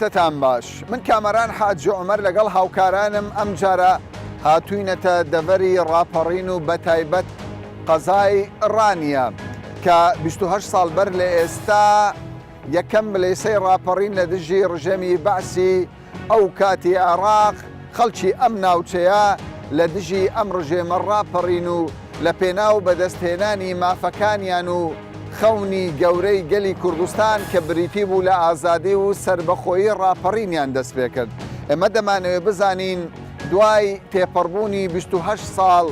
کاتتان باش من کامەران حاجی عومەر لەگەڵ هاوکارانم ئەم جارە هاتووینەتە دەڤەری ڕاپەڕین و بەتایبەت قەزای ڕانیە کە 28 ساڵ بەر لە ئێستا یەکەم بلێسەی ڕاپەڕین لە دژی ڕژەمی بەعسی ئەو کاتی عێراق خەڵکی ئەم ناوچەیە لە دژی ئەم ڕژێمە ڕاپەڕین و لە پێناو بەدەستهێنانی مافەکانیان و خەونی گەورەی گەلی کوردستان کە بریتی بوو لە ئازادی و سربەخۆیی ڕاپەڕینیان دەست پێ کرد. ئێمە دەمانەوێت بزانین دوای تێپەڕبوونی 28 ساڵ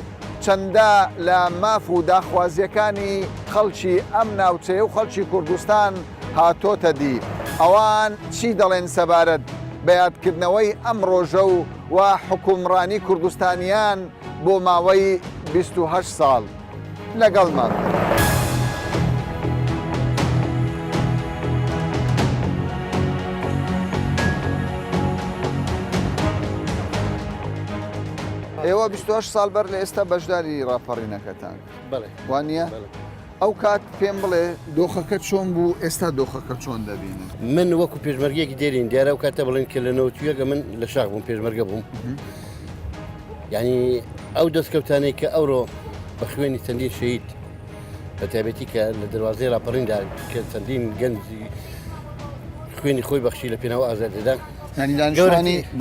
چەندە لە ماف و داخوازیەکانی خەڵکی ئەم ناوچەیە و خەڵکی کوردستان هاتۆتە دی. ئەوان چی دەڵێن سەبارەت بە یادکردنەوەی ئەم ڕۆژە و حکومڕانی کوردستانیان بۆ ماوەی 28 ساڵ لەگەڵمان. ئێوە 28 ساڵ بەر لە ئێستا بەشداری ڕاپەڕینەکەتان وانە؟ ئەو کات پێم بڵێ دۆخەکە چۆن بوو ئێستا دۆخەکە چۆن دەبینن؟ من وەکو پێشمەرگەیەکی دێرین دیارە و کاتە بڵێن کە لە نەوەتویەکە من لە شاخ بووم پێشمەرگە بووم یعنی ئەو دەستکەوتانەی کە ئەوڕۆ بە خوێنی چەندین شەهید بە تایبەتی کە لە دەواازەی ڕاپەڕیندا کە چەندین گەنجی خوێنی خۆی بەخشی لە پێناوە ئازادیدا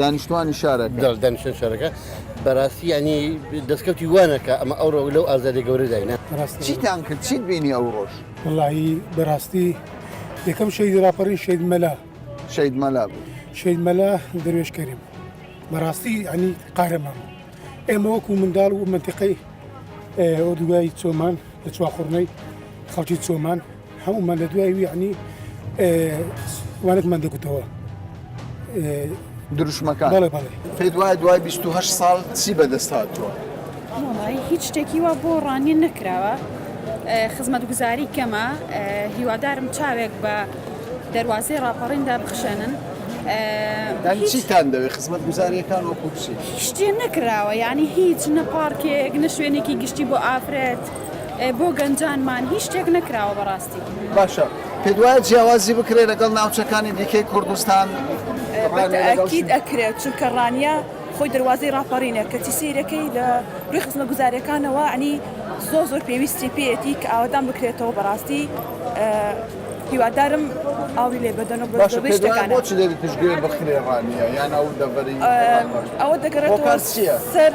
دانیشتوانی شارەکە دانیشتن شارەکە بەڕاستی ینی دەستکەوتی وانەکە ئەمە ئەوڕۆ لەو ئازادی گەورە داینە چیتان کرد چیت بینی ئەو ڕۆژ؟ وڵی بەڕاستی یەکەم شەهیدی ڕاپەڕین شەید مەلا بوو شەید مەلا دەروێشکەریم بەڕاستی ینی قارەمان ئێمە وەکو منداڵ و منتیقەی ئۆردوگای چۆمان لە چواخۆڕنەی خەڵکی چۆمان هەمومان لە دوای ینی وانێکمان دەکوتەوە دروشمەکان پێت وایە دوای 28 ساڵ چی بەدەست هاتووە؟ هیچ شتێکی وە بۆ ڕانی نەکراوە خزمەتگوزاری کەمە هیوادارم چاوێک بە دەواازەی ڕاپەڕیندا بخشێنن چیتان دەوێت خزمەتگوزاریەکان وەکو بچی؟ شتێ نەکراوە ینی هیچ نە پارکێک نە شوێنێکی گشتی بۆ ئافرەت بۆ گەنجانمان هیچ شتێک نەکراوە بەڕاستی. باشە پێت وایە جیاوازی بکرێت لەگەڵ ناوچەکانی دیکەی کوردستان؟ ئەکید ئەکرێت چونکە ڕانیە خۆی دەواازەی ڕاپەڕینە کەچی سیرەکەی لە ڕووی خزمەتگوزاریەکانەوە عنی زۆر پێویستی پێێتی کە ئاوادان بکرێتەوە بەڕاستی هیوادارم ئاوی لێ بەدەن و بەشتەکان بۆچی دەبێت پشتگوێ بخرێ ڕانیە یان ئەو دەڤەری ئەوە دەگەڕێتەوە سەر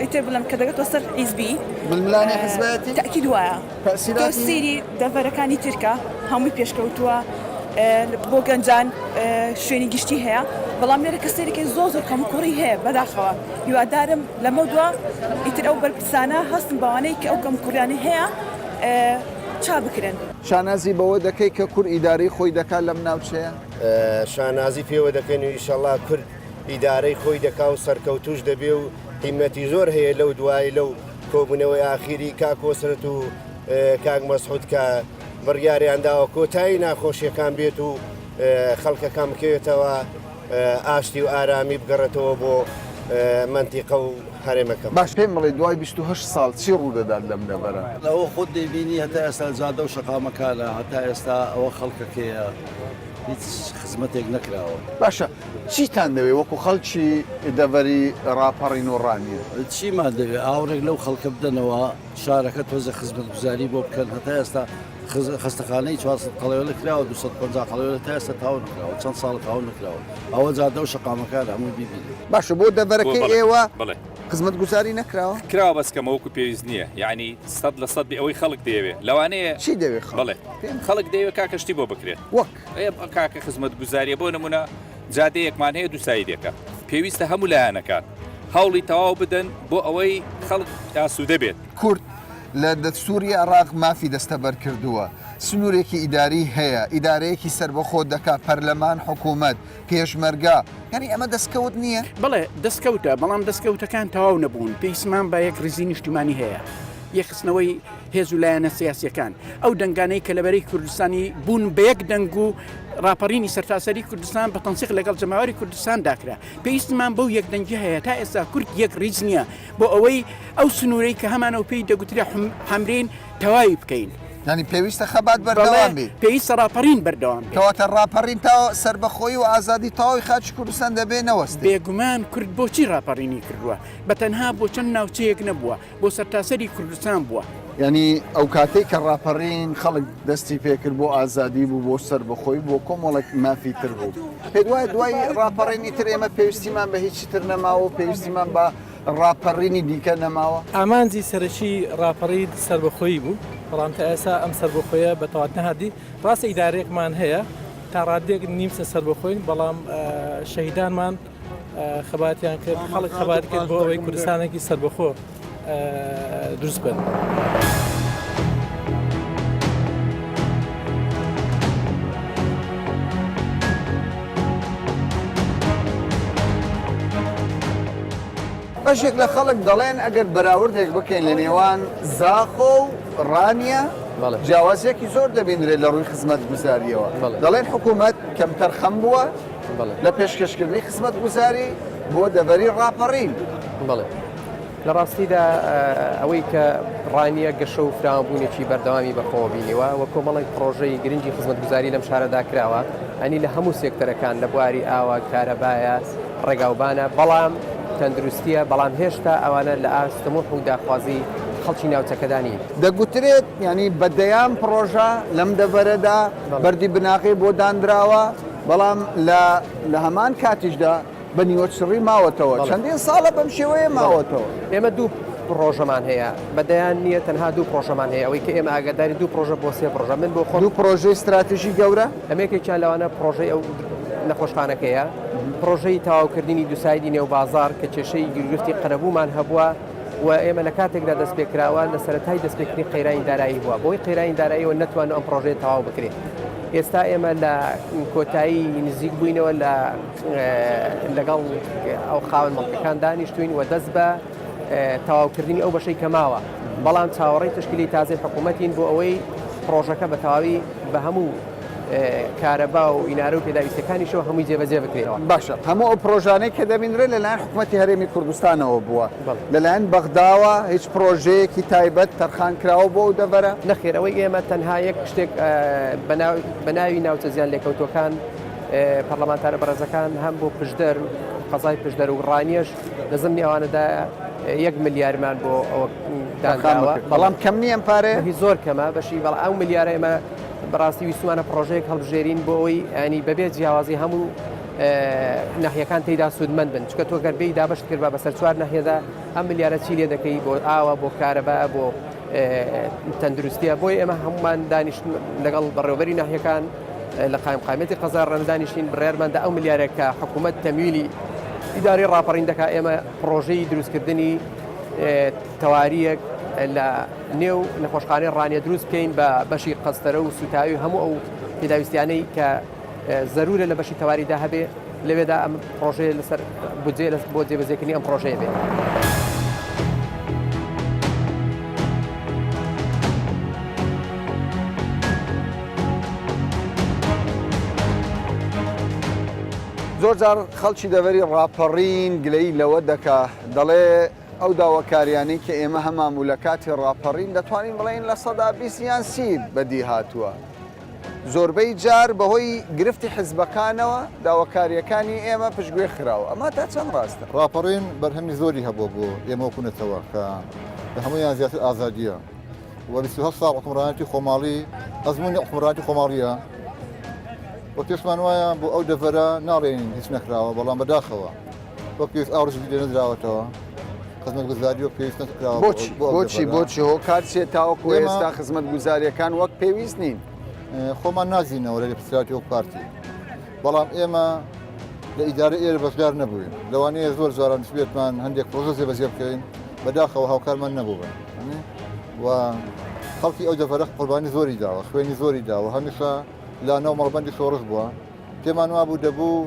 ئیتر بڵم کە دەگەێتەوە سەر حیزبی بلملانی حیزبەتی تاکید وایە سیری دەڤەرەکانی ترکە هەمووی پێشکەوتووە بۆ گەنجان شوێنی گشتی هەیە بەڵام لێرە کە سێرەکەی زۆر کەم و کوڕی هەیە بەداخەوە هیوادارم لەمە دووە ئیتر ئەو بەرپرسانە هەستن بەوانەی کە ئەو کەم کوڕیانی هەیە چا بکرن. شانازی بەوە دەکەی کە کورد ئیدارەی خۆی دەکات لەم ناوچەیە؟ شانازی پێوە دەکەن و ئیشەڵا کورد ئیدارەی خۆی دەکا و سەرکەوتوش دەبێ و هیمەتی زۆر هەیە لەو دوای لەو کۆبوونەوەی ئاخیری کاکۆسرت و کاک مەسعود کە بڕیاریانداوە کۆتایی ناخۆشیەکان بێت و خەڵکەکان بکەوێتەوە ئاشتی و ئارامی بگەڕێتەوە بۆ منتیقە و هەرێمەکە. باش پێم بڵێ دوای 28 ساڵ چی ڕوودەدات لەم دەبەرە؟ لەوە خۆت دەبینی هەتا ئێستا جادە و شەقامەکانە هەتا ئێستا ئەوە خەڵکەکەیە هیچ خزمەتێک نەکراوە. باشە چیتان دەوێت وەکو خەڵکی دەڤەری ڕاپەڕین و ڕانیە؟ چیمان دەوێت ئاورێک لەو خەڵکە بدەنەوە شارەکە تۆزە خزمەتگوزاری بۆ بکەن هەتا ئێستا خستەخانەی 400 قەڵەوە کراوە 250 قەڵەوە تا ئێستا تاون نکراوە چەند ساڵ تاون نکراوە ئەوە جادە و شەقامەکان هەمووی بیبینێت. باشە بۆ دەڤەرەکەی ئێوە خزمەتگوزاری نەکراوە؟ کراوە بەسکەمە وەکو پێویست نییە یعنی 100% ئەوەی خەڵک دەیەوێت لەوانەیە چی دەوێت؟ بڵێ خەڵک دەیەوێت کاکەشتی بۆ بکرێت وەک کاکە خزمەتگوزاریە بۆ نمونە جادەیەکمان هەیە دوو سایدێکە پێویستە هەموو لایەنەکان هەوڵی تەواو بدەن بۆ ئەوەی خەڵک ئاسوودە بێت. کورد لە دەستوری عێراق مافی دەستەبەر کردووە سنوورێکی ئیداری هەیە ئیدارەیەکی سربەخۆ دەکات پەرلەمان حکوومەت پێشمەرگا یعنی ئەمە دەستکەوت نییە؟ بڵێ دەستکەوتە بەڵام دەستکەوتەکان تەواو نەبوون پێویستمان بە یەک ڕێزی نیشتیمانی هەیە یەخستنەوەی هێز و لایەنە سیاسیەکان ئەو دەنگانەی کە لەبەرەی کوردستانی بوون بە یەک دەنگ و ڕاپەڕینی سەرتاسەری کوردستان بە تەنسیق لەگەڵ جەماوەری کوردستان داکرا پێویستمان بەو یەک دەنگی هەیە تا ئێستا کورد یەک ڕیز نییە بۆ ئەوەی ئەو سنوورەی کە هەمانەوە پێی دەگوترێ حەمرین تەواوی بکەین. ینی پێویستە خەبات بەردەوام بێت پێویستە ڕاپەڕین بەردەوام بێت. کەواتە ڕاپەڕین تا سربەخۆی و ئازادی تەواوی خاچ کوردستان دەبێ نەوەستێ. بێگومان کورد بۆچی ڕاپەڕینی کردووە بە تەنها بۆ چەند ناوچەیەک نەبووە بۆ سەرتاسەری کوردستان بووە. ینی ئەو کاتێک کە ڕاپەڕین خەڵک دەستی پێکرد بۆ ئازادی بوو بۆ سربەخۆی بۆ کۆمەڵێک مافی تر بوو. پێ دوای دوای ڕاپەڕینی تر ئێمە پێویستیمان بە هیچی تر نەماوە پێویستیمان بە ڕاپەڕینی دیکە نەماوە. ئامانجی سەرەکی ڕاپەڕی سربەخۆیی بوو بەڵام تا ئێستا ئەم سربەخۆیە بە تەواو نەهاتی ڕاستە ئیدارەیەکمان هەیە تا ڕادێک نیمسە سربەخۆین بەڵام شەهیدانمان خەباتیان کرد خەڵک خەبات کرد بۆ ئەوەی کوردستانێکی سربەخۆ دروست بن. بەشێک لە خەڵک دەڵێن ئەگەر بەراوردێک بکەین لە نێوان زاخۆ و ڕانیە جیاوازیەکی زۆر دەبینرێت لە ڕووی خزمەت گوزاریەوە. دەڵێن حکوومەت کەم تەرخەم بووە لە پێشکەشکردنی خزمەت گوزاری بۆ دەبەری ڕاپەڕین. لە ڕاستیدا ئەوەی کە ڕانیە گەشە و فراوانبوونێکی بەردەوامی بەخۆوە بینیوە وە کۆمەڵێک پرۆژەی گرنگی خزمەت گوزاری لەم شارەدا کراوە ئەنی لە هەموو سێکتەرەکان لە بواری ئاوا کارەبایە ڕێگاوبانە بەڵام تەندروستیە بەڵام هێشتا ئەوانە لە ئاستەموح و داخوازی خەڵکی ناوچەکەدانی دەگوترێت ینی بەدەیان پرۆژە لەم دەبەرەدا بەردی بناغی بۆ دانراوە بەڵام لە هەمان کاتیشدا بە نیوەچڕی ماوەتەوە چەندین ساڵە بەم شێوەیە ماوەتەوە. ئێمە دوو پرۆژەمان هەیە بەدەیان نییە تەنها دوو پرۆژەمان هەیە ئەوەی کە ئێمە ئاگاداری دوو پرۆژە بۆ سێ پرۆژە من بۆ خۆم دوو پرۆژەی استراتیژی گەورە ئەمێکێکیان لەوانە پرۆژەی ئەو نەخۆشخانەکەیە پرۆژەی تەواوکردنی دووسایدی نێوبازار کە کێشەی گرگرفتی قەرەبوومان هەبووە و ئێمە لە کاتێکدا دەست پێکراوە لە سەرەتای دەستپێکردنی قەیرانی دارایی بووە بۆی قەیرانی داراییەوە نەتوانێت ئەم پرۆژەیە تەواو بکرێت. ئێستا ئێمە لە کۆتایی نزیک بووینەوە لەگەڵ ئەو خاوەن مەڵکەکان دانیشتوین و دەست بە تەواوکردنی ئەو بەشەی کەماوە بەڵام چاوەڕێی تشکیلی تازای حکوومەتین بۆ ئەوەی پرۆژەکە بە تەواوی بە هەموو کارەبا و ئینارە و پێداویستەکانیشەوە هەمووی جێبەجێ بکرێتەوە. باشە هەموو ئەو پرۆژانەی کە دەبینرێت لەلایەن حکوومەتی هەرێمی کوردستانەوە بووە لەلایەن بەغداوە هیچ پرۆژەیەکی تایبەت تەرخان کراوە بۆ ئەو دەبەرە نەخێر ئەوەی ئێمە تەنها یەک شتێک بە ناوی ناوچە زیان لێکەوتوەکان پەرلەمانتارە بەڕێزەکان هەم بۆ پشدەر قەزای پشدەر و ڕانیەش لە زمانی ئەوانەدا 1 ملیارمان بۆ ئەوە دانراوە بەڵام کەم نییە ئەم پارێ زۆر کەمە بەشی بەڵام ئەو ملیارە ئێمە بەڕاستی ویسمانە پرۆژەیەک هەڵبژێرین بۆ ئەوی ئەنی بەبێت جیاوازی هەموو ناحیەکان تێیدا سوودمەند بن چکە تۆ گەربەی دابشت کرد بە بەسەر چوار ناحیەدا ئەم ملیارە چی لێ دەکەی بۆ ئاوە بۆ کارەبا بۆ تەندروستیە بۆی ئێمە هەمومان دانیشت لەگەڵ بەڕێوەبەری ناحیەکان لە قایمقامەتی قەزار ڕەندانیشتین بڕێرماندا ئەو ملیارێکە حکوومەت تەمویلی ئیداری ڕاپەڕین دەکات ئێمە پرۆژەی دروستکردنی تەواریەک لە نێو نەخۆشخانەی ڕانیە دروست بکەین بە بەشی قەستەرە و سوتاوی هەموو ئەو پێداویستیانەی کە زەرورە لە بەشی تەواریدا هەبێ لەوێدا ئەم پرۆژەیە لەسەر بودجێ بۆ جێبەجێکردنی ئەم پرۆژەیە بێت. زۆر جار خەڵکی دەبەری ڕاپەڕین گلەی لەوە دەکا دەڵێ ئەو داواکاریانەی کە ئێمە هەماموو لە کاتی ڕاپەڕین دەتوانین بڵێن لە سەدا 20 یان 30 بەدی هاتووە. زۆربەی جار بەهۆی گرفتی حیزبەکانەوە داواکاریەکانی ئێمە پشتگوێ خراوە ئەمە تا چەند ڕاستە ڕاپەڕین بەرهەمی زۆری هەبووە بۆ ئێمە وکوونێتەوە کە لە هەموویان زیاتر ئازادیە و 27 ساڵ حکومڕانەتی خۆماڵی ئەزمموی حکومڕانەتی خۆماڵیە و پێشمان وایە بۆ ئەو دەڤەرە ناڕێنین هیچ نەکراوە بەڵام بەداخەوە وە پێویست ئاڕژی لێ نەدراوەتەوە خزمەت گوزاری و پێویست نەکراوە بۆچی هۆکارچێت تاوەکو ئێستا خزمەت گوزاریەکان وەک پێویست نین خۆمان نازینەوە لە پرسیاتی و پارتی بەڵام ئێمە لە ئیدارە ئێرە بەشدار نەبووین لەوانەیە زۆر جاران نسبێتمان هەندێک پرۆژە جێبەجێ بکەین بەداخەوە هاوکارمان نەبوو و خەڵکی ئەو دەڤەرە قوربانی زۆری داوە خوێنی زۆری داوە هەمیشە لا ناو مەڕبەندی سۆڕش بووە پێمان وا بوو دەبوو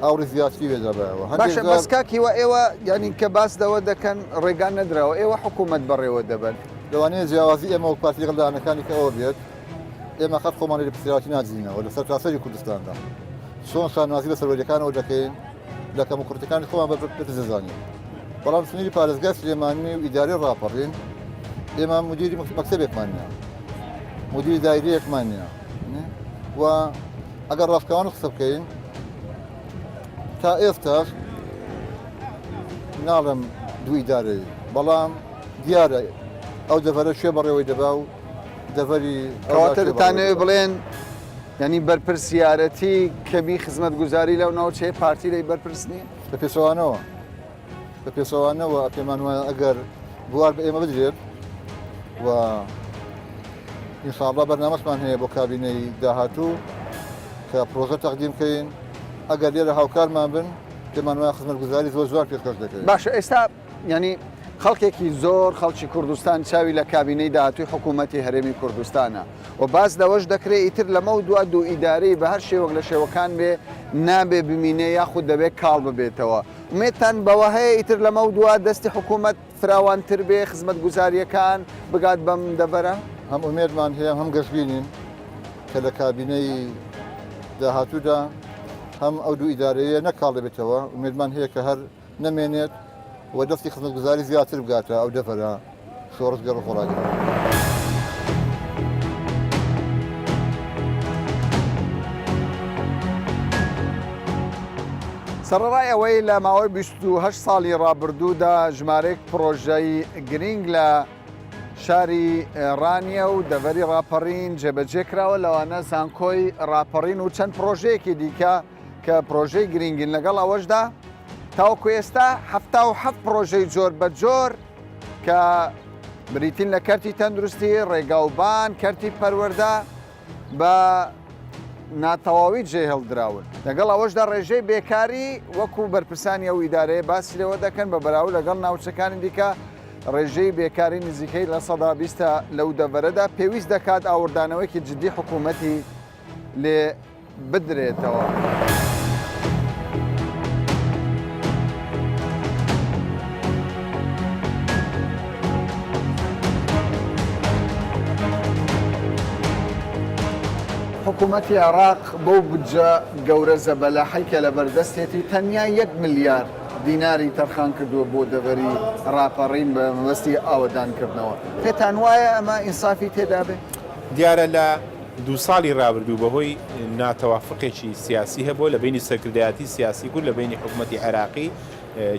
ئاوری زیاتی وێدەبەوە باشە بەسکاکیوە ئێوە ینی کە باس دەوە دەکەن ڕێگان نەدراوە ئێوە حکوومەت بەڕێوە دەبن لەوانەیە جیاوازی ئێمە و پارتی گەڵدانەکانی کە ئەوە بێت ئێمە خەت خۆمانی لە پرسیاتی ناجینەوە لە سەر تاسەری کوردستاندا چۆن شانوازی بە سەرۆریەکانەوە دەکەین لە کەموکورتەکانی خۆمان بەزانین بەڵام سنیری پارێزگای سلێمانی و ئیداری ڕاپەڕین ئێمە مدیری مەکتەبێکمانە مدیری دایرەیەکمان نییە و ئەگەر ڕاستەوانە قسە بکەین تا ئێستاش ناڵم دوو ئیدارەی بەڵام دیارە ئەو دەڤەرە شوێ بەڕێوەی دەبا و دەڤەری کەواتەتانەوێ بڵێن ینی بەرپرسیارەتی کەمی خزمەت گوزاری لەو ناوچەیە پارتی لەی بەرپرس نییە بە پێشەوانەوە پێمان وایە ئەگەر بوار بە ئێمە بدرێت و ئینشاءڵڵا بەرنامەشمان هەیە بۆ کابینەی داهاتوو کە پرۆژە تەقدیم بکەین ئەگەر لێرە هاوکارمان بن پێمان وایە خزمەت گوزاری زۆر جوان پێشکەش دەکەین. باشە ئێستا ینی خەڵکێکی زۆر خەڵکی کوردستان چاوی لە کابینەی داهاتووی حکوومەتی هەرێمی کوردستانە و باز لەوەش دەکرێت ئیتر لەمە و دوو ئیدارەی بە هەر شێوەک لە شێوەکان بێ نابێ بمینێ یاخود دەبێت کاڵ ببێتەوە ومێتان بەوە هەیە ئیتر لەمە و دووە دەستی حکوومەت فراوانتر بێ خزمەت گوزاریەکان بگات بەم دەبەرە هەم ئومێدمان هەیە هەم گەشتبینین کە لە کابینەی داهاتوودا هەم ئەو دوو ئیدارەیە نەکاڵ دەبێتەوە ئومێدمان هەیە کە هەر نەمێنێت و دەستی خزمەت گوزاری زیاتر بگاتە ئەو دەفەرە شۆڕش گەڕ خۆراگرن. سەرڕای ئەوەی لە ماوەی 28 ساڵی ڕابردوودا ژمارەیەک پرۆژەی گرنگ لە شاری ڕانیە و دەڤەری ڕاپەڕین جێبەجێ کراوە لەوانە زانکۆی ڕاپەڕین و چەند پرۆژەیەکی دیکە کە پرۆژەی گرنگین لەگەڵ ئەوەشدا تاوەکو ئێستا 77 پرۆژەی جۆر بە جۆر کە بریتین لە کەرتی تەندروستی ڕێگاوبان کەرتی پەروەردە بە ناتەواوی جێ هەڵدراون لەگەڵ ئەوەشدا ڕێژەی بێکاری وەکو بەرپرسانی ئەو ئیدارەیە باسی لەوە دەکەن بە بەراو لەگەڵ ناوچەکانی دیکە ڕێژەی بێکاری نزیکەی لە 120 لەو دەڤەرەدا پێویست دەکات ئاوردانەوەیکی جدی حکوومەتی لێ بدرێتەوە. حکوومەتی عێراق بەو بودجە گەورە زەبەلاحی کە لە بەردەستێتی تەنیا 1 ملیار دیناری تەرخان کردووە بۆ دەڤەری ڕاپەڕین بە مەبەستی ئاوەدانکردنەوە پێتان وایە ئەمە ئینسافی تێدا بێت؟ دیارە لە دوو ساڵی ڕابردوو بەهۆی ناتەوافقێکی سیاسی هەبووە لە بینی سەرکردایەتی سیاسی بوو لە بینی حکوومەتی عێراقی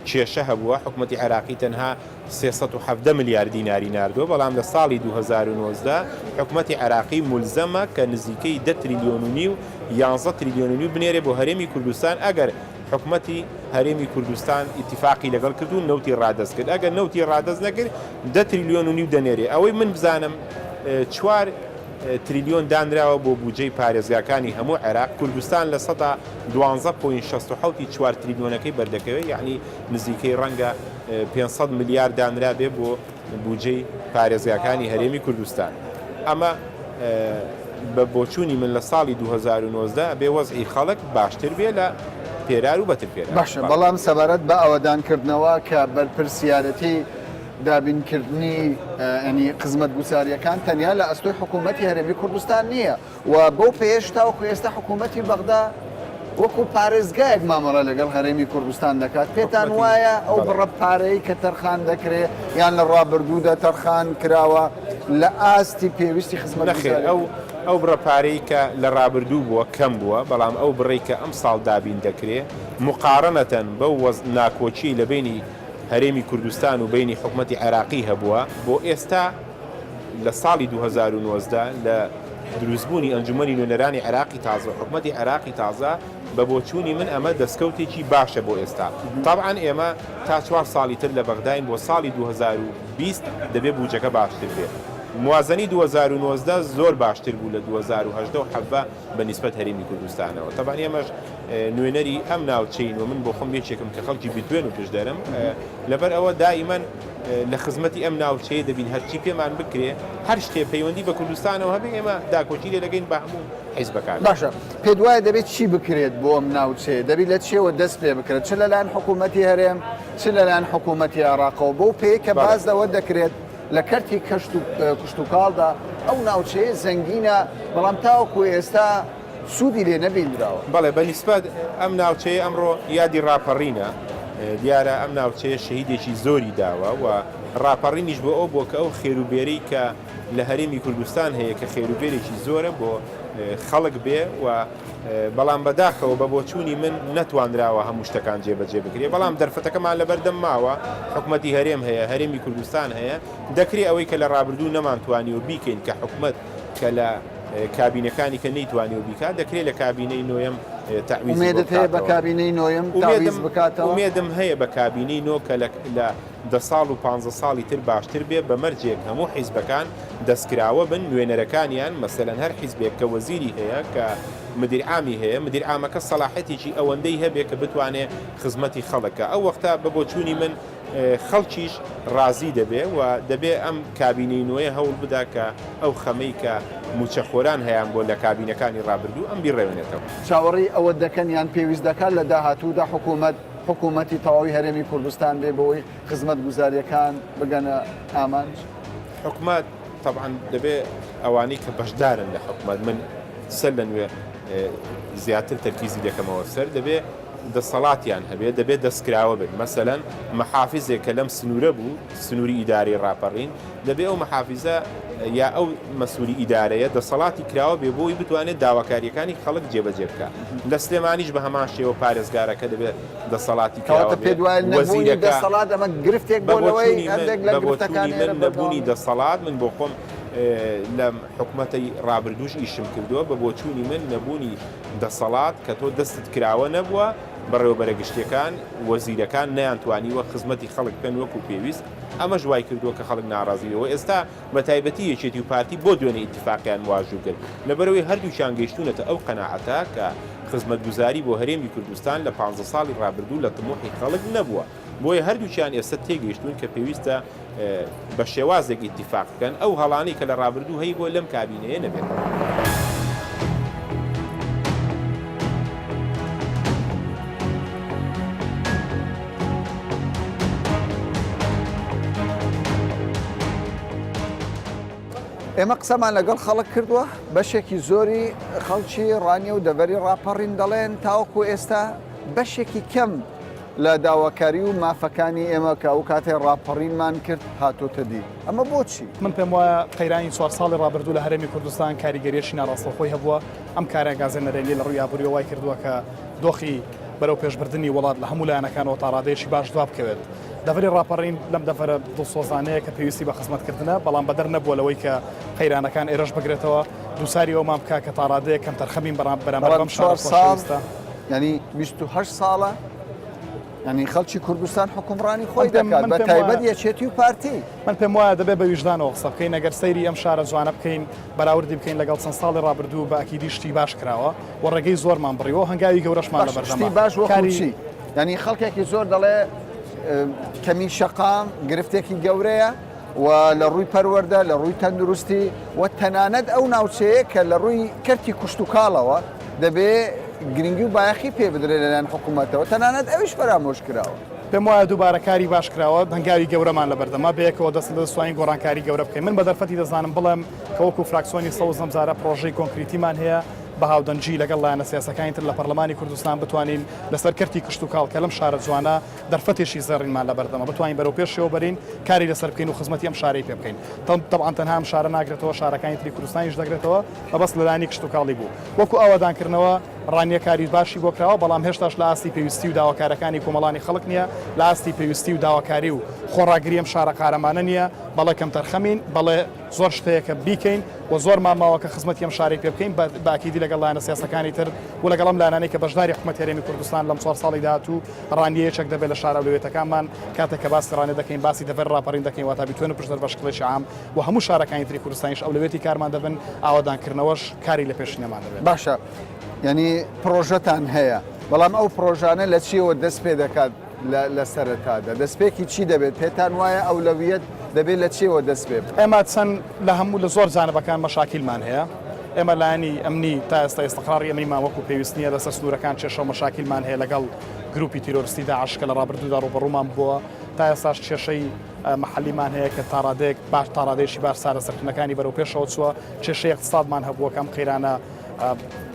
کێشە هەبووە حکوومەتی عێراقی تەنها 370 میلیارد دیناری ناردووە بەڵام لە ساڵی 2019 حکوومەتی عێراقی مولزەمە کە نزیکەی 10 تریلیۆن و نیو 11 تریلیۆن و نیو بنێرێ بۆ هەرێمی کوردستان ئەگەر حکوومەتی هەرێمی کوردستان ئیتیفاقی لەگەڵ کرد و نەوتی ڕادەست کرد ئەگەر نەوتی ڕادەست نەکرد 10 تریلیۆن و نیو دەنێرێ ئەوەی من بزانم 4 تریلیۆن دانراوە بۆ بودجەی پارێزگاکانی هەموو عێراق کوردستان لە 12.67 4 تریلیۆنەکەی بەردەکەوێت یعنی نزیکەی ڕەنگە 500 میلیارد دانرا بێ بۆ بودجەی پارێزگاکانی هەرێمی کوردستان ئەمە بە بۆچوونی من لە ساڵی 2019 بێ وەزعی خەڵک باشتر بێ لە پێرار و بەتر پێرار باشە بەڵام سەبارەت بە ئەوەدانکردنەوە کە بەرپرسیارەتی دابینکردنی ینی خزمەت گوزاریەکان تەنیا لە ئەستۆی حکوومەتی هەرێمی کوردستان نییە و بەو پێش تاوەکو ئێستا حکوومەتی بەغدا وەکو پارێزگایەک مامەڵە لەگەڵ هەرێمی کوردستان دەکات پێتان وایە ئەو بڕە پارەی کە تەرخان دەکرێت یان لە ڕابردوودا تەرخان کراوە لە ئاستی پێویستی خزمەت ئەو بڕەپارەی کە لە ڕابردوو بووە کەم بووە بەڵام ئەو بڕێی کە ئەم ساڵ دابین دەکرێت مقارنەتەن بەو ناکۆچی لە بینی هەرێمی کوردستان و بینی حکوومەتی عێراقی هەبووە بۆ ئێستا لە ساڵی 2019 لە دروستبوونی ئەنجومەنی نوێنەرانی عێراقی تازە حکوومەتی عێراقی تازە بە بۆچوونی من ئەمە دەستکەوتێکی باشە بۆ ئێستا طبعاً ئێمە تا 4 ساڵی تر لە بەغداین بۆ ساڵی 2020 دەبێت بودجەکە باشتر بێت موازنی 2019 زۆر باشتر بوو لە 2010 و حەبە بەنسبەت هەرێمی کوردستانەوە طبعاً ئێمەش نوێنەری ئەم ناوچەین و من بۆ خۆم یەکێکم کە خەڵکی بتوێن و پێش دەرم لەبەر ئەوە دائیمەن لە خزمەتی ئەم ناوچەیە دەبین هەرچی پێمان بکرێ هەر شتێ پەیوەندی بە کوردستانەوە هەبێ ئێمە داکۆچی لێ دەگەین بە هەموو حیزبەکان باشە پێت وایە دەبێت چی بکرێت بۆ ئەم ناوچەیە دەبێت لە چێوە دەست پێ بکرێت چ لەلایەن حکوومەتی هەرێم چ لەلایەن حکوومەتی عێراقەوە بۆ پێی کە باز دەوە دەکرێت لە کەرتی کشت و کاڵدا ئەو ناوچەیە زەنگینە بەڵام تاوەکو ئێستا سوودی لێ نەبینراوە بەڵێ بەنسبەت ئەم ناوچەیە ئەمڕۆ یادی ڕاپەڕینە دیارە ئەم ناوچەیە شەهیدێکی زۆری داوە و ڕاپەڕینیش بۆ ئەو بۆ کە ئەو خێروبێری کە لە هەرێمی کوردستان هەیە کە خێروبێرێکی زۆرە بۆ خەڵک بێ و بەڵام بەداخەوە بە بۆچوونی من نەتوانراوە هەموو شتەکان جێبەجێ بکرێ بەڵام دەرفەتەکەمان لەبەردەم ماوە حکوومەتی هەرێم هەیە هەرێمی کوردستان هەیە دەکرێت ئەوەی کە لە ڕابردوو نەمانتوانی و بیکەین کە حکوومەت کە لە کابینەکانی کە نەیتوانی و بیکات دەکرێت لە کابینەی نۆیم تعویز بە کابینەی نۆیم تعویز بکاتەوە ئومێدم هەیە بە کابینەی نۆ کە لە 10 ساڵ و 15 ساڵی تر باشتر بێ بە مەرجێک هەموو حیزبەکان دەستکراوە بن نوێنەرەکانیان مەسەلەن هەر حیزبێک کە وەزیری هەیە کە مدیرعامی هەیە مدیرعامەکە سەلاحەتێکی ئەوەندەی هەبێت کە بتوانێت خزمەتی خەڵکە ئەو وەختە بە بۆچوونی من خەڵکیش ڕازی دەبێ و دەبێ ئەم کابینەی نوێ هەوڵ بدا کە ئەو خەمەی کە موچەخۆران هەیان بۆ لە کابینەکانی ڕابردوو ئەم بیڕێونێتەوە چاوەڕی ئەوە دەکەن یان پێویست دەکات لە داهاتوودا حکوومەتی تەواوی هەرێمی کوردستان بێ بۆی خزمەت گوزاریەکان بگەنە ئامانج حکومت طبعا دەبێ ئەوانەی کە بەشدارن لە حکومت من سەر لە نوێ زیاتر تەرکیزی دەکەمەوە سەر دەبێ دەسەڵاتیان هەبێت دەبێت دەستکراوە بن مەسەلەن مەحافیزێک کە لەم سنوورە بوو سنووری ئیداری ڕاپەڕین دەبێت ئەو مەحافیزە یا ئەو مەسوولی ئیدارەیە دەسەڵاتی کراوە بێ بۆی بتوانێت داواکاریەکانی خەڵک جێبەجێ بکە لە سلێمانیش بە هەمان شێوە پارێزگارەکە دەبێت دەسەڵاتی وەزیرە دەسەڵات ئەمە گرفتێک بۆ لەوەی هەندێک لە گرفتەکانی نەبوونی دەسەڵات من بۆ خۆم لە حکوومەتی ڕابردووش ئیشم کردووە بە بۆچوونی من نەبوونی دەسەڵات کە تۆ دەستت کراوە نەبووە بەڕێوەبەرە گشتیەکان وەزیرەکان نەیانتوانیوە خزمەتی خەڵک بکەن وەکو پێویست ئەمە ژوای کردووە کە خەڵک ناڕازیەوە ئێستا بە تایبەتی یەکێتی و پارتی بۆ دوێنێ ئیتیفاقیان واژوو کرد لەبەرەوەی هەردووچیان گەیشتونەتە ئەو قەناعەتە کە خزمەتگوزاری بۆ هەرێمی کوردستان لە 15 ساڵی ڕابردوو لە تمۆحی خەڵک نەبووە بۆیە هەردووچیان ئێستا تێگەیشتون کە پێویستە بە شێوازێک ئیتیفاق بکەن ئەو هەڵانەی کە لە ڕابردوو هەیە بۆ لەم کابینەیە نەبێت. ئێمە قسەمان لەگەڵ خەڵک کردووە بەشێکی زۆری خەڵکی ڕانیە و دەبەری ڕاپەڕین دەڵێن تاوەکو ئێستا بەشێکی کەم لە داواکاری و مافەکانی ئێمە کە ئەو کاتێ ڕاپەڕینمان کرد هاتۆتە دی ئەمە بۆچی من پێم وایە قەیرانی 4 ساڵی ڕابردوو لە هەرێمی کوردستان کاریگەریەشی ناڕاستەوخۆی هەبووە ئەم کارە گازێنەرێنی لە ڕووی ئابووری وای کردووە کە دۆخی بەرەو پێشبردننی وڵات لە هەموو لایەنەکانەوە تا ڕادێشی باش دواب بکەوێت دەبێت ڕاپەڕین لەم دەفەرە دڵسۆزانەیە کە پێویستی بە خزمەتکردنە بەڵام بەدەر نەبووە لەوەی کە قەیرانەکان ئێرەش بگرێتەوە دووساری ئەومان بکە کە تا ڕادەیە کەم تەرخەمین بەرامبەر بەم شارستە ینی 28 ساڵە ینی خەڵکی کوردستان حکومڕانی خۆی دەکات بە تایبەت یەکێتی و پارتی من پێم وایە دەبێت بە ویژدانەوە قسە بکەین ئەگەر سەیری ئەم شارە جوانە بکەین بەراوردی بکەین لەگەڵ چەند ساڵی ڕابردوو بە ئەکیدی شتی باش کراوە و ڕێگەی زۆرمان بڕیەوە هەنگاوی گەورەشمان لە بەردەمە باش وەکاری ینی خەڵکێکی زۆر دەڵێ کەمی شەقام گرفتێکی گەورەیە و لە ڕووی پەروەردە لە ڕووی تەندروستی و تەنانەت ئەو ناوچەیە کە لە ڕووی کەرتی کوشت و کاڵەوە دەبێ گرنگی و بایەخی پێ بدرێت لەلایەن حکوومەتەوە تەنانەت ئەویش فەرامۆش کراوە پێم وایە دووبارە کاری باش کراوە هەنگاوی گەورەمان لە بەردەما بەیەکەوە دەست لە سوین گۆڕانکاری گەورە بکەین من بە دەرفەتی دەزانم بڵێم کە وەکو فراکسیۆنی سەوز ئەمجارە پرۆژەی کۆنکریتیمان هەیە بە هاودەنجی لەگەڵ لایەنە سیاسەکانی تر لە پەرلەمانی کوردستان بتوانین لەسەر کەرتی کشت و کاڵ کە لەم شارە جوانە دەرفەتێکی زەڕینمان لە بەردەما بتوانین بەرەو پێشەوە بەرین کاری لەسەر بکەین و خزمەتی ئەم شارەی پێ بکەین طبعاً تەنها ئەم شارە ناگرێتەوە شارەکانی تری کوردستانیش دەگرێتەوە بەس لەلایەنی کشت و کاڵی بوو وەکو ئاوادانکردنەوە ڕانیە کاری باشی بۆ کراوە بەڵام هێشتاش لە ئاستی پێویستی و داواکارەکانی کۆمەڵانی خەڵک نییە لە ئاستی پێویستی و داواکاری و خۆڕاگری ئەم شارە قارەمانە نییە بەڵێ کەم تەرخەمین بەڵێ زۆر شتەیەکە بیکەین و زۆر ماماوە کە خزمەتی ئەم شارەی پێ بکەین باکیدی لەگەڵ لایەنە سیاسەکانی تر و لەگەڵم لایەنانەی کە بەشداری حکوومەتی هەرێمی کوردستان لەم 4 ساڵی داهاتوو ڕانیەیەک دەبێت لە شارە لەوێتەکانمان کاتێک کە باسی ڕانێ دەکەین باسی دەبێت ڕاپەڕین دەکەین واتە بیتوێنە پشت بە شکڵێکی عام و هەموو شارەکانی تری کوردستانیش ئەو لەوێتی کارمان دەبن ئاوادانکردنەوەش کاری لە پێشینەمان دەبێت باشە ینی پرۆژەتان هەیە بەڵام ئەو پرۆژانە لە چیەوە دەست پێ دەکات لە سەرەتادا دەستپێکی چی دەبێت پێتان وایە ئەولەویەت دەبێت لە چیەوە دەست پێ ئێمە چەند لە هەموو لە زۆر جانبەکان مەشاکیلمان هەیە ئێمە لایەنی ئەمنی تا ئێستا ئێستەقراری ئەمنیمان وەکو پێویست نییە لەسەر سنوورەکان کێشە و مەشاکیلمان هەیە لەگەڵ گروپی تیرۆریستی داعش کە لە ڕابردوودا ڕوبەڕوومان بووە تا ئێستاش کێشەی محەلیمان هەیە کە تاڕادەیەک باش تاڕادێکی باش سارە سەرکردنەکانی بەرەو پێشەوە چووە کێشەی اقتصادمان هەبووە کەم قەیرانە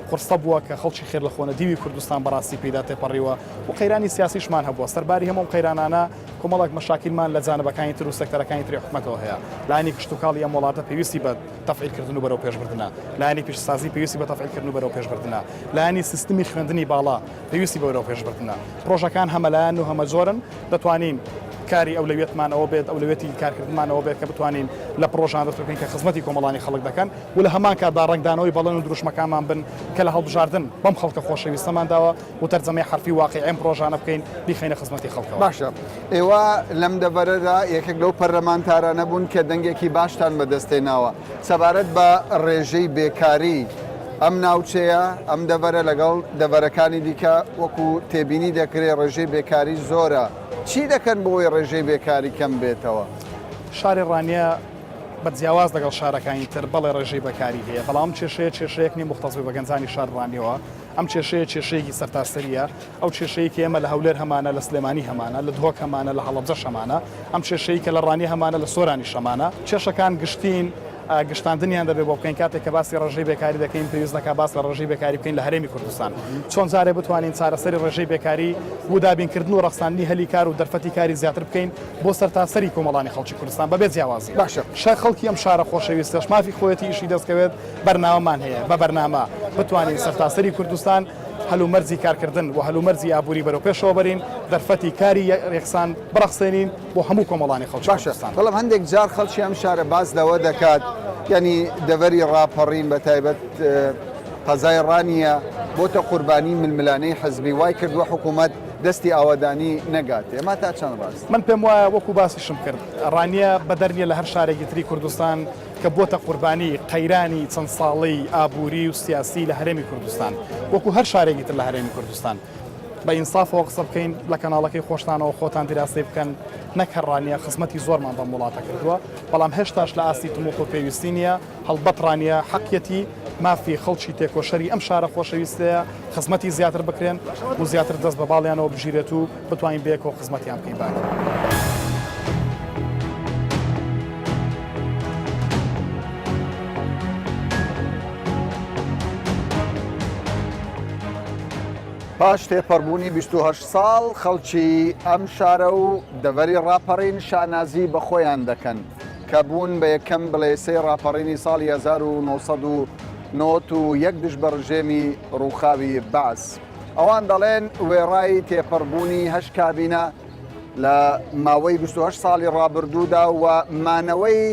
قرسە بووە کە خەڵکی خێر لە خۆنە دیوی کوردستان بەڕاستی پێدا تێپەڕیوە و قەیرانی سیاسیشمان هەبووە سەرباری هەموو قەیرانانە کۆمەڵک مەشاکیلمان لە جانبەکانی تر و سەکتەرەکانی تری حکومەتەوە هەیە لایانی کشتتوکاڵی ئەم وڵاتە پێویستی بە تەفعیلکردن و بەرەو پێشبردنە لایانی پیشسازی پێویستی بە تەفعیلکردن و بەرەو پێشبردنە لایانی سیستمی خوێندنی باڵا پێویستی بەرەو پێشبردنە پرۆژەکان هەمەلایەن و هەمە جۆرن دەتوانین کاری ئەولەوێتمانەوە بێت ئەولەوێتی کارکردمانەوە بێت کە بتوانین لە پرۆژان دەستکەین کە خزمەتی کۆمەڵانی خەڵک دەکەن و لە هەمان کاتدا ڕنگدانەوەی بەڵێن و دروشمەکانمان بن کە لە هەڵبژاردن بەم خەڵکە خۆشەویستەمانداوە و تەرجەمەی حرفی واقعی ئەم پرۆژانە بکەین بیخینە خزمەتی خەڵکەوە. باشە ئێوە لەم دەبەرەدا یەکێک لەو پەرلەمانتارانە بوون کە دەنگێکی باشتان بەدەستێناوە سەبارەت بە ڕێژەی بێکاری ئەم ناوچەیە ئەم دەبەرە لەگەڵ دەبەرەکانی دیکە وەکو تێبینی دەکرێت ڕێژەی بێکاری زۆرە چی دەکەن بۆی ڕێژەی بێکاری کەم بێتەوە؟ شاری ڕانیە بە جیاواز لەگەڵ شارەکانی تر بەڵێ ڕێژەی بەکاری هەیە بەڵام کێشەیەک نی مختص بە گەنجانی شار ڕانیەوە ئەم کێشەیەکی سەرتاسەریە ئەو کێشەیەکی ئێمە لە هەولێر هەمانە لە سلێمانی هەمانە لە دهۆک هەمانە لە هەڵەبجە شەمانە ئەم کێشەیە کە لە ڕانی هەمانە لە سۆرانی شەمانە کێشەکان گشتین گشتاندنیان دەبێت بۆ بکەین کاتێک کە باسی ڕێژەی بێکاری دەکەین پێویست دەکات باس لە ڕێژەی بێکاری بکەین لە هەرێمی کوردستان چۆن جارێ بتوانین چارەسەری ڕێژەی بێکاری بۆ دابینکردن و ڕەخساندنی هەلی کار و دەرفەتی کاری زیاتر بکەین بۆ سەرتاسەری کۆمەڵانی خەڵکی کوردستان بەبێ جیاوازی باشە خەڵکی ئەم شارە خۆشەویستەش مافی خۆەتی ئیشی دەستکەوێت بەرنامەمان هەیە بە بەرنامە بتوانین سەرتاسەری کوردستان هەلومەرزی کارکردن و هەلومەرزی ئابووری بەرەو پێشەوە بەرین دەرفەتی کاری یەکسان بڕەخسێنین بۆ هەموو کۆمەڵانی خەڵکی باشە بەڵام هەندێک جار خەڵکی ئەم شارە باز لەوە دەکات ینی دەڤەری ڕاپەڕین بە تایبەت قەزای ڕانیە بۆتە قوربانی ململانەی حەزبی وای کردووە حکوومەت دەستی ئاوادانی نەگات ئێمە تا چەند ڕاست من پێم وایە وەکو باسیشم کرد ڕانیە بەدەرنیە لە هەر شارێکی تری کوردستان کە بۆتە قوربانی قەیرانی چەند ساڵی ئابووری و سیاسی لە هەرێمی کوردستان وەکو هەر شارێکی تر لە هەرێمی کوردستان بە ئینسافەوە قسە بکەین لە کەناڵەکەی خۆشتانەوە خۆتان دیراسی بکەن نەک هەڕانیە خزمەتی زۆرمان بەم وڵاتە کردووە بەڵام هێشتاش لە ئاستی تموق و پێویستی نییە هەڵبەتڕانیە حەقیەتی مافی خەڵکی تێکۆشەری ئەم شارە خۆشەویستەیە خزمەتی زیاتر بکرێن و زیاتر دەست بە باڵیانەوە بژیرێت و بتوانین بێکەوە خزمەتیان بکەین باکە. پاش تێپەڕبوونی 28 ساڵ خەڵکی ئەم شارە و دەڤەری ڕاپەڕین شانازی بە خۆیان دەکەن کە بوون بە یەکەم بڵێسەی ڕاپەڕینی ساڵی 1991 دش بە ڕژێمی ڕووخاوی باس ئەوان دەڵێن وێڕایی تێپەڕبوونی هەشت کابینە لە ماوەی 28 ساڵی ڕابردوودا و مانەوەی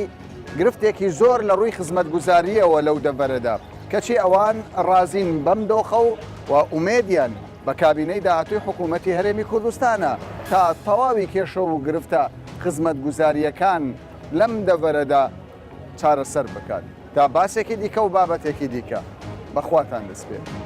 گرفتێکی زۆر لە ڕووی خزمەتگوزاریەوە لەو دەڤەرەدا کەچی ئەوان ڕازین بەم دۆخە و ئومێدیان بە کابینەی داهاتووی حکوومەتی هەرێمی کوردستانە تا تەواوی کێشە و گرفتە خزمەتگوزاریەکان لەم دەڤەرەدا چارەسەر بکات تا باسێکی دیکە و بابەتێکی دیکە بەخواتان دەست پێێت.